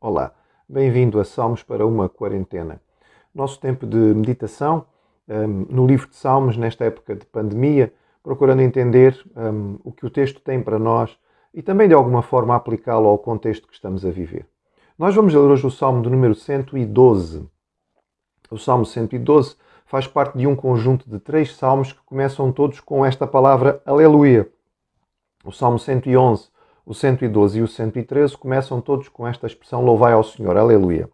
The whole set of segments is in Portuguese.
Olá, bem-vindo a Salmos para uma quarentena. Nosso tempo de meditação no livro de Salmos, nesta época de pandemia, procurando entender o que o texto tem para nós e também de alguma forma aplicá-lo ao contexto que estamos a viver. Nós vamos ler hoje o Salmo de número 112. O Salmo 112 faz parte de um conjunto de 3 salmos que começam todos com esta palavra Aleluia. O Salmo 111, o 112 e o 113 começam todos com esta expressão Louvai ao Senhor, Aleluia.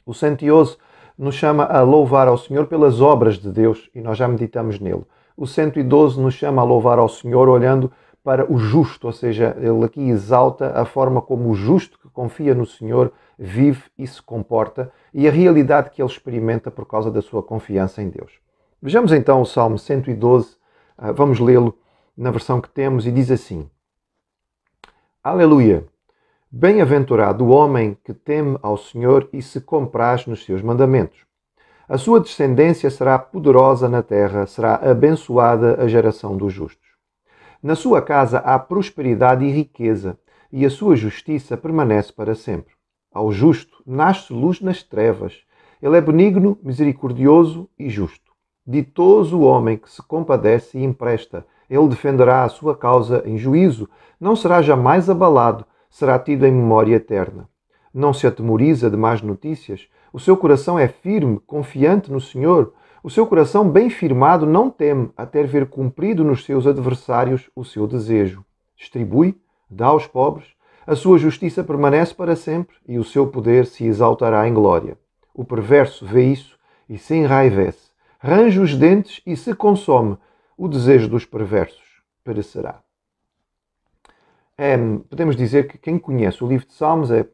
O 111 nos chama a louvar ao Senhor pelas obras de Deus e nós já meditamos nele. O 112 nos chama a louvar ao Senhor olhando para o justo, ou seja, ele aqui exalta a forma como o justo que confia no Senhor vive e se comporta e a realidade que ele experimenta por causa da sua confiança em Deus. Vejamos então o Salmo 112, vamos lê-lo na versão que temos e diz assim: Aleluia! Bem-aventurado o homem que teme ao Senhor e se compraz nos seus mandamentos. A sua descendência será poderosa na terra, será abençoada a geração dos justos. Na sua casa há prosperidade e riqueza, e a sua justiça permanece para sempre. Ao justo nasce luz nas trevas. Ele é benigno, misericordioso e justo. Ditoso o homem que se compadece e empresta. Ele defenderá a sua causa em juízo. Não será jamais abalado, será tido em memória eterna. Não se atemoriza de más notícias. O seu coração é firme, confiante no Senhor. O seu coração bem firmado não teme, até ver cumprido nos seus adversários o seu desejo. Distribui, dá aos pobres. A sua justiça permanece para sempre e o seu poder se exaltará em glória. O perverso vê isso e se enraivece. Range os dentes e se consome. O desejo dos perversos perecerá. Podemos dizer que quem conhece o livro de Salmos é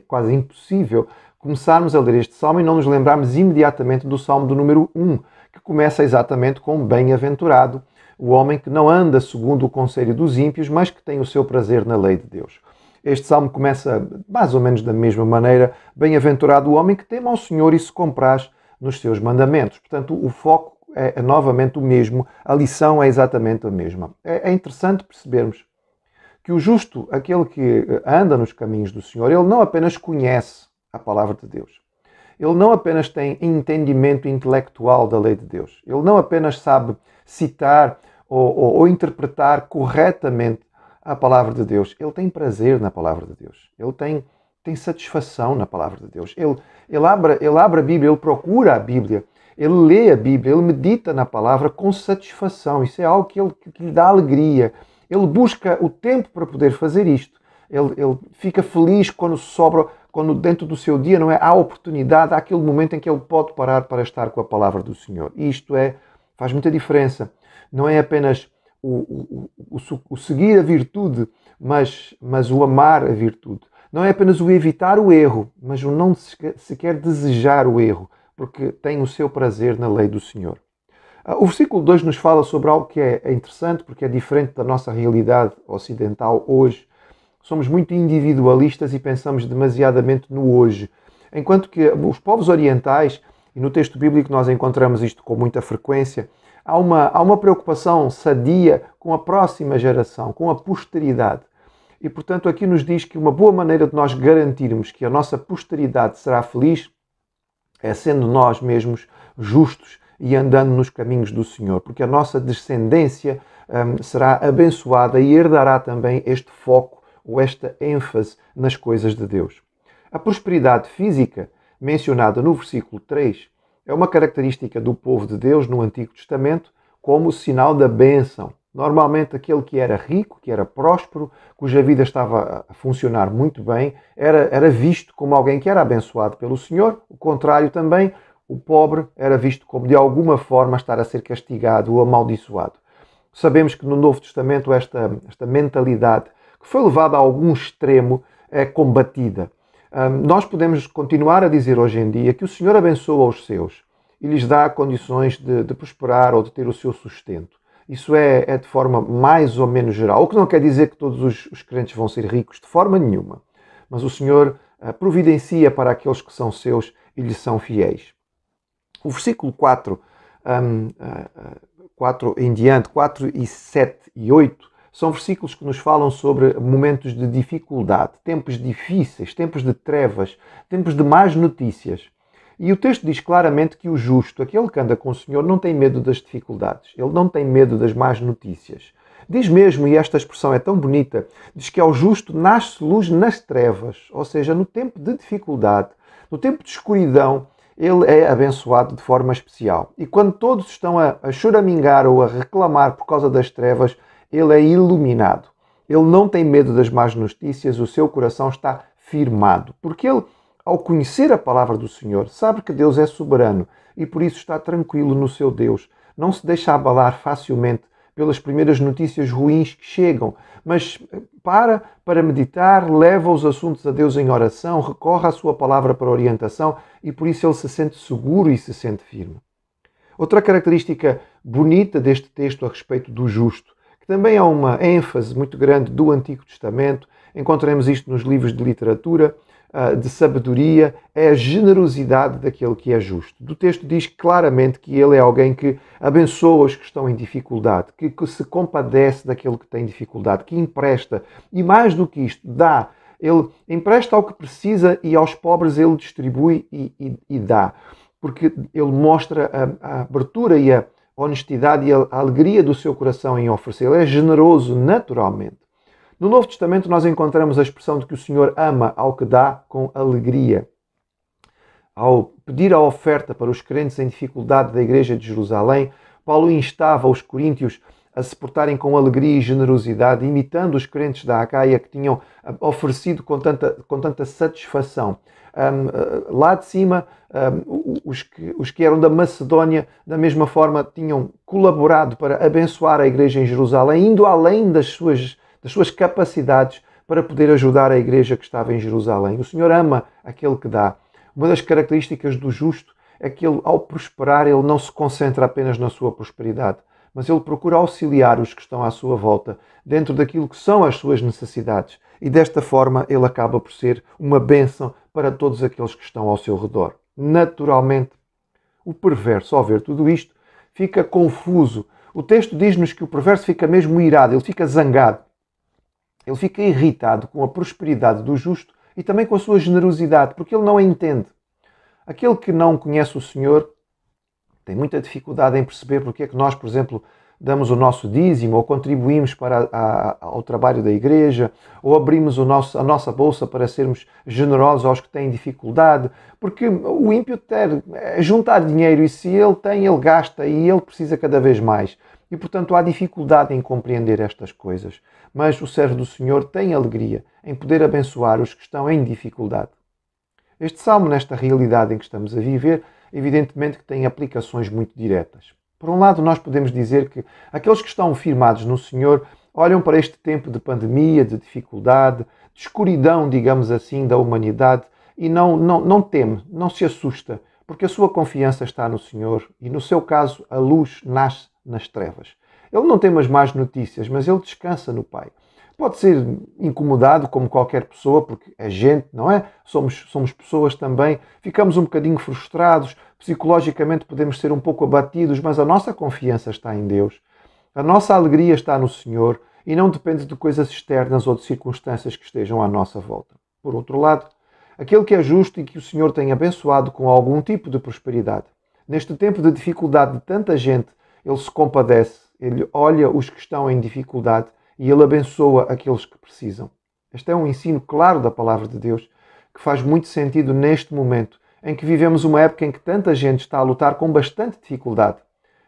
quase impossível começarmos a ler este Salmo e não nos lembrarmos imediatamente do Salmo do número 1, que começa exatamente com bem-aventurado, o homem que não anda segundo o conselho dos ímpios, mas que tem o seu prazer na lei de Deus. Este Salmo começa mais ou menos da mesma maneira, bem-aventurado o homem que teme ao Senhor e se compraz nos seus mandamentos. Portanto, o foco é novamente o mesmo, a lição é exatamente a mesma. É interessante percebermos que o justo, aquele que anda nos caminhos do Senhor, ele não apenas conhece a palavra de Deus. Ele não apenas tem entendimento intelectual da lei de Deus. Ele não apenas sabe citar ou interpretar corretamente a palavra de Deus. Ele tem prazer na palavra de Deus. Ele tem satisfação na palavra de Deus. Ele abre a Bíblia, ele procura a Bíblia, ele lê a Bíblia, ele medita na palavra com satisfação. Isso é algo que lhe dá alegria. Ele busca o tempo para poder fazer isto. Ele fica feliz quando dentro do seu dia não é, há oportunidade, há aquele momento em que ele pode parar para estar com a palavra do Senhor. E isto faz muita diferença. Não é apenas o seguir a virtude, mas o amar a virtude. Não é apenas o evitar o erro, mas o não sequer desejar o erro, porque tem o seu prazer na lei do Senhor. O versículo 2 nos fala sobre algo que é interessante, porque é diferente da nossa realidade ocidental hoje. Somos muito individualistas e pensamos demasiadamente no hoje. Enquanto que os povos orientais, e no texto bíblico nós encontramos isto com muita frequência, há uma preocupação sadia com a próxima geração, com a posteridade. E, portanto, aqui nos diz que uma boa maneira de nós garantirmos que a nossa posteridade será feliz é sendo nós mesmos justos e andando nos caminhos do Senhor, porque a nossa descendência será abençoada e herdará também este foco ou esta ênfase nas coisas de Deus. A prosperidade física, mencionada no versículo 3, é uma característica do povo de Deus no Antigo Testamento como sinal da bênção. Normalmente aquele que era rico, que era próspero, cuja vida estava a funcionar muito bem, era visto como alguém que era abençoado pelo Senhor. O contrário também, o pobre era visto como de alguma forma estar a ser castigado ou amaldiçoado. Sabemos que no Novo Testamento esta mentalidade, que foi levada a algum extremo, é combatida. Nós podemos continuar a dizer hoje em dia que o Senhor abençoa os seus e lhes dá condições de prosperar ou de ter o seu sustento. Isso é de forma mais ou menos geral, o que não quer dizer que todos os crentes vão ser ricos, de forma nenhuma. Mas o Senhor providencia para aqueles que são seus e lhes são fiéis. O versículo 4 em diante, 4 e 7 e 8, são versículos que nos falam sobre momentos de dificuldade, tempos difíceis, tempos de trevas, tempos de más notícias. E o texto diz claramente que o justo, aquele que anda com o Senhor, não tem medo das dificuldades, ele não tem medo das más notícias. Diz mesmo, e esta expressão é tão bonita, diz que ao justo nasce luz nas trevas, ou seja, no tempo de dificuldade, no tempo de escuridão, ele é abençoado de forma especial. E quando todos estão a choramingar ou a reclamar por causa das trevas, ele é iluminado. Ele não tem medo das más notícias, o seu coração está firmado. Porque ele, ao conhecer a palavra do Senhor, sabe que Deus é soberano e por isso está tranquilo no seu Deus. Não se deixa abalar facilmente pelas primeiras notícias ruins que chegam, mas para meditar, leva os assuntos a Deus em oração, recorre à sua palavra para orientação e por isso ele se sente seguro e se sente firme. Outra característica bonita deste texto a respeito do justo, que também é uma ênfase muito grande do Antigo Testamento, encontramos isto nos livros de literatura, de sabedoria, é a generosidade daquele que é justo. Do texto diz claramente que ele é alguém que abençoa os que estão em dificuldade, que se compadece daquele que tem dificuldade, que empresta e mais do que isto, dá. Ele empresta ao que precisa e aos pobres ele distribui e dá. Porque ele mostra a abertura e a honestidade e a alegria do seu coração em oferecer. Ele é generoso naturalmente. No Novo Testamento nós encontramos a expressão de que o Senhor ama ao que dá com alegria. Ao pedir a oferta para os crentes em dificuldade da igreja de Jerusalém, Paulo instava os coríntios a se portarem com alegria e generosidade, imitando os crentes da Acaia que tinham oferecido com tanta satisfação. Lá de cima, os que eram da Macedónia, da mesma forma, tinham colaborado para abençoar a igreja em Jerusalém, indo além das suas capacidades para poder ajudar a igreja que estava em Jerusalém. O Senhor ama aquele que dá. Uma das características do justo é que ele, ao prosperar, ele não se concentra apenas na sua prosperidade, mas ele procura auxiliar os que estão à sua volta, dentro daquilo que são as suas necessidades. E desta forma ele acaba por ser uma bênção para todos aqueles que estão ao seu redor. Naturalmente, o perverso, ao ver tudo isto, fica confuso. O texto diz-nos que o perverso fica mesmo irado, ele fica zangado. Ele fica irritado com a prosperidade do justo e também com a sua generosidade, porque ele não a entende. Aquele que não conhece o Senhor tem muita dificuldade em perceber porque é que nós, por exemplo, damos o nosso dízimo ou contribuímos ao trabalho da igreja ou abrimos a nossa bolsa para sermos generosos aos que têm dificuldade, porque o ímpio quer juntar dinheiro e se ele tem, ele gasta e ele precisa cada vez mais. E, portanto, há dificuldade em compreender estas coisas. Mas o servo do Senhor tem alegria em poder abençoar os que estão em dificuldade. Este salmo, nesta realidade em que estamos a viver, evidentemente que tem aplicações muito diretas. Por um lado, nós podemos dizer que aqueles que estão firmados no Senhor olham para este tempo de pandemia, de dificuldade, de escuridão, digamos assim, da humanidade e não teme, não se assusta, porque a sua confiança está no Senhor e, no seu caso, a luz nasce nas trevas. Ele não tem as más notícias, mas ele descansa no Pai. Pode ser incomodado como qualquer pessoa, porque é gente, não é? Somos pessoas também. Ficamos um bocadinho frustrados, psicologicamente podemos ser um pouco abatidos, mas a nossa confiança está em Deus. A nossa alegria está no Senhor e não depende de coisas externas ou de circunstâncias que estejam à nossa volta. Por outro lado, aquele que é justo e que o Senhor tem abençoado com algum tipo de prosperidade. Neste tempo de dificuldade de tanta gente, ele se compadece, ele olha os que estão em dificuldade e ele abençoa aqueles que precisam. Este é um ensino claro da palavra de Deus que faz muito sentido neste momento em que vivemos uma época em que tanta gente está a lutar com bastante dificuldade.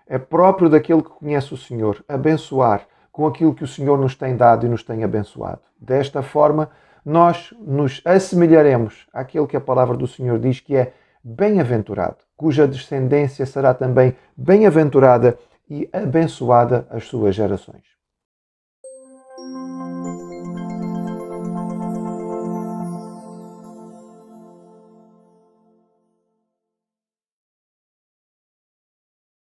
É próprio daquele que conhece o Senhor abençoar com aquilo que o Senhor nos tem dado e nos tem abençoado. Desta forma, nós nos assemelharemos àquele que a palavra do Senhor diz que é bem-aventurado, cuja descendência será também bem-aventurada e abençoada as suas gerações.